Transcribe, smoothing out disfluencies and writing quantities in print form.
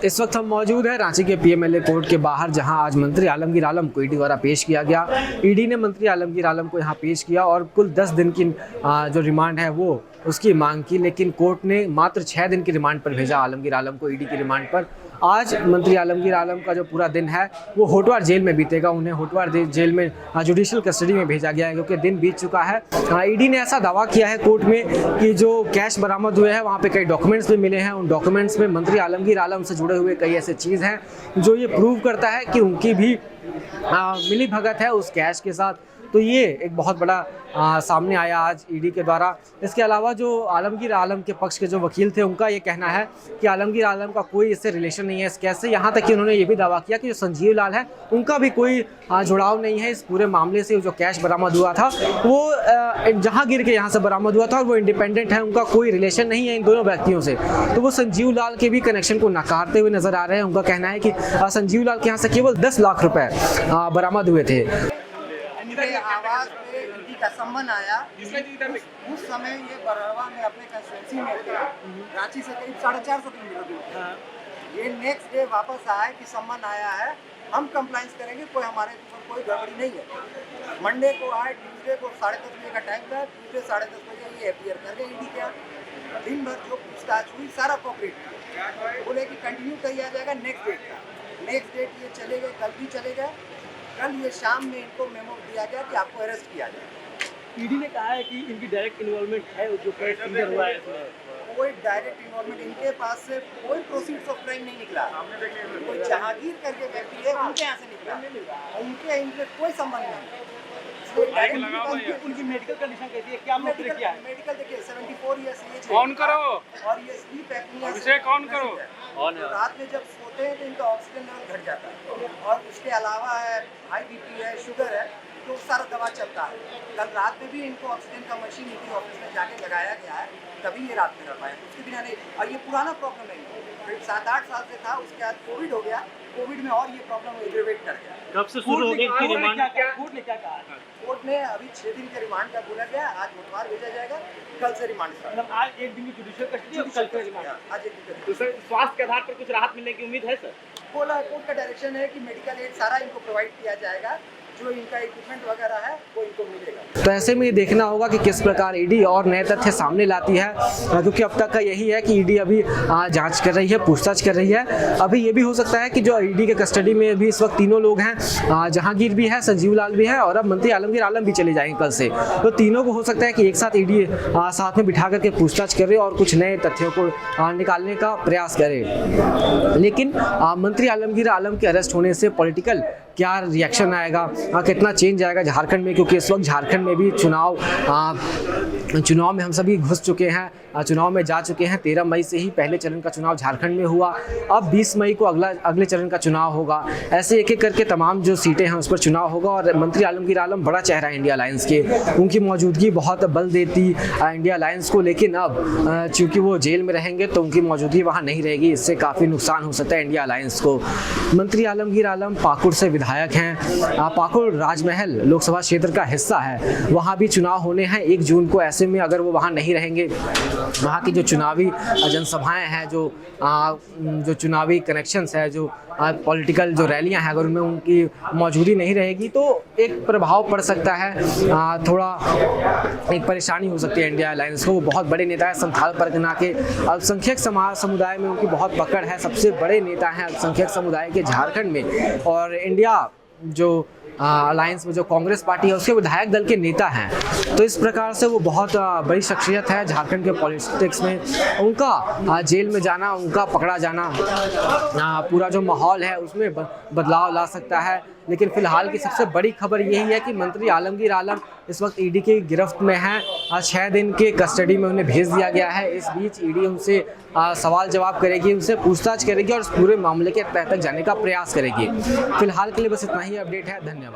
इस वक्त हम मौजूद हैं रांची के पीएमएलए कोर्ट के बाहर, जहां आज मंत्री आलमगीर आलम को ईडी द्वारा पेश किया गया। ईडी ने मंत्री आलमगीर आलम को यहां पेश किया और कुल 10 दिन की जो रिमांड है वो उसकी मांग की, लेकिन कोर्ट ने मात्र 6 दिन की रिमांड पर भेजा आलमगीर आलम को ईडी की रिमांड पर। आज मंत्री आलमगीर आलम का जो पूरा दिन है वो होटवार जेल में बीतेगा। उन्हें होटवार जेल में जुडिशियल कस्टडी में भेजा गया है क्योंकि दिन बीत चुका है। ईडी ने ऐसा दावा किया है कोर्ट में कि जो कैश बरामद हुए हैं वहाँ पे कई डॉक्यूमेंट्स भी मिले हैं। उन डॉक्यूमेंट्स में मंत्री आलमगीर आलम से जुड़े हुए कई ऐसे चीज़ हैं जो ये प्रूव करता है कि उनकी भी मिली भगत है उस कैश के साथ। तो ये एक बहुत बड़ा सामने आया आज ईडी के द्वारा। इसके अलावा जो आलमगीर आलम के पक्ष के जो वकील थे उनका ये कहना है कि आलमगीर आलम का कोई इससे रिलेशन नहीं है इस केस से। यहाँ तक कि उन्होंने ये भी दावा किया कि जो संजीव लाल है उनका भी कोई जुड़ाव नहीं है इस पूरे मामले से। जो कैश बरामद हुआ था वो जहांगीर के यहाँ से बरामद हुआ था और वो इंडिपेंडेंट है, उनका कोई रिलेशन नहीं है इन दोनों व्यक्तियों से। तो वो संजीव लाल के भी कनेक्शन को नकारते हुए नजर आ रहे हैं। उनका कहना है कि संजीव लाल के यहाँ से केवल 10 लाख रुपए बरामद हुए थे। आवाज पे ईडी का सम्मन आया। उस समय ये बरहवा में अपने कंस्टिट्यूंसी में थे, रांची से करीब 450 किलोमीटर दूर थे। ये नेक्स्ट डे वापस आया कि सम्मन आया है, हम कंप्लाइंस करेंगे, कोई हमारे ऊपर कोई गड़बड़ी नहीं है। मंडे को आए, ट्यूसडे को 10:30 बजे का टाइम था, ट्यूसडे 10:30 बजे ये अपीयर कर गए ईडी के। दिन भर जो पूछताछ हुई सारा कॉपरेट बोले कि कंटिन्यू किया जाएगा नेक्स्ट डेट का। नेक्स्ट डेट ये चले गए, कल भी चले गए। कल ये शाम में इनको मेमो दिया गया कि आपको अरेस्ट किया जाए। ईडी ने कहा है कि इनकी डायरेक्ट इन्वॉल्वमेंट है जो केस क्लियर हुआ है इसमें। कोई डायरेक्ट इन्वॉल्वमेंट, इनके पास से कोई प्रोसीड्स ऑफ क्राइम नहीं निकला। कोई जहांगीर करके व्यक्ति है उनके यहाँ से निकला, इनके कोई संबंध नहीं। उनकी मेडिकल कंडीशन कैसी है, क्या मेडिकल किया है? मेडिकल देखिए 74 ईयर्स एज ऑन करो और ये स्लीप एपनिया अभिषेक ऑन करो। रात में जब सोते हैं तो इनका ऑक्सीजन लेवल घट जाता है और उसके अलावा है हाई बीपी है, शुगर है, तो सारा दवा चलता है। कल रात में भी इनको ऑक्सीजन का मशीन इनकी ऑफिस में जाके लगाया गया है, तभी ये रात में रह पाए, उसके बिना नहीं। और ये पुराना प्रॉब्लम है, करीब 7-8 साल से था, उसके बाद कोविड हो गया। कोविड में और ये प्रॉब्लम एग्रेवेट कर गया। कब से शुरू हो गई इसकी रिमांड? कोर्ट ने क्या कहा? कोर्ट ने अभी 6 दिन के रिमांड का बोला गया। आज बुधवार भेजा जाएगा, कल से रिमांड स्टार्ट। मतलब आज एक दिन की जुडिशियल कस्टडी और कल से रिमांड। आज एक दिन तो सर स्वास्थ्य के आधार पर कुछ राहत मिलने की उम्मीद है सर? बोला कोर्ट का डायरेक्शन है कि मेडिकल एड सारा इनको प्रोवाइड किया जाएगा, जो इनका इक्विपमेंट वगैरह है वो इनको मिलेगा। तो ऐसे में ये देखना होगा कि किस प्रकार ईडी और नए तथ्य सामने लाती है, क्योंकि अब तक का यही है कि ईडी अभी जांच कर रही है, पूछताछ कर रही है। अभी ये भी हो सकता है कि जो ईडी के कस्टडी में अभी इस वक्त तीनों लोग हैं, जहांगीर भी है, संजीव लाल भी है और अब मंत्री आलमगीर आलम भी चले जाएंगे कल से। तो तीनों को हो सकता है कि एक साथ ईडी साथ में बिठा करके पूछताछ करे और कुछ नए तथ्यों को निकालने का प्रयास करे। लेकिन मंत्री आलमगीर आलम के अरेस्ट होने से पॉलिटिकल क्या रिएक्शन आएगा, कितना चेंज आएगा झारखंड में, क्योंकि इस वक्त झारखंड में भी चुनाव में हम सभी घुस चुके हैं, चुनाव में जा चुके हैं। 13 मई से ही पहले चरण का चुनाव झारखंड में हुआ, अब 20 मई को अगले चरण का चुनाव होगा। ऐसे एक एक करके तमाम जो सीटें हैं उस पर चुनाव होगा और मंत्री आलमगीर आलम बड़ा चेहरा है इंडिया अलायंस के, उनकी मौजूदगी बहुत बल देती इंडिया अलायंस को। लेकिन अब चूँकि वो जेल में रहेंगे तो उनकी मौजूदगी वहाँ नहीं रहेगी, इससे काफ़ी नुकसान हो सकता है इंडिया अलायंस को। मंत्री आलमगीर आलम पाकुड़ से विधायक हैं, पाकुड़ राजमहल लोकसभा क्षेत्र का हिस्सा है, वहाँ भी चुनाव होने हैं 1 जून को। ऐसे में अगर वो वहाँ नहीं रहेंगे, वहाँ की जो चुनावी जनसभाएं हैं, जो चुनावी कनेक्शंस है, जो पॉलिटिकल जो रैलियां हैं, अगर उनमें उनकी मौजूदगी नहीं रहेगी तो एक प्रभाव पड़ सकता है, थोड़ा एक परेशानी हो सकती है इंडिया अलायंस को। वो बहुत बड़े नेता है, संथाल परगना के अल्पसंख्यक समुदाय में उनकी बहुत पकड़ है, सबसे बड़े नेता हैं अल्पसंख्यक समुदाय के झारखंड में। और इंडिया जो अलायंस में जो कांग्रेस पार्टी है उसके विधायक दल के नेता हैं, तो इस प्रकार से वो बहुत बड़ी शख्सियत है झारखंड के पॉलिटिक्स में। उनका जेल में जाना, उनका पकड़ा जाना, पूरा जो माहौल है उसमें बदलाव ला सकता है। लेकिन फिलहाल की सबसे बड़ी खबर यही है कि मंत्री आलमगीर आलम इस वक्त ईडी की गिरफ्त में हैं, 6 दिन के कस्टडी में उन्हें भेज दिया गया है। इस बीच ईडी उनसे सवाल जवाब करेगी, उनसे पूछताछ करेगी और इस पूरे मामले के तह तक जाने का प्रयास करेगी। फिलहाल के लिए बस इतना ही अपडेट है। धन्यवाद।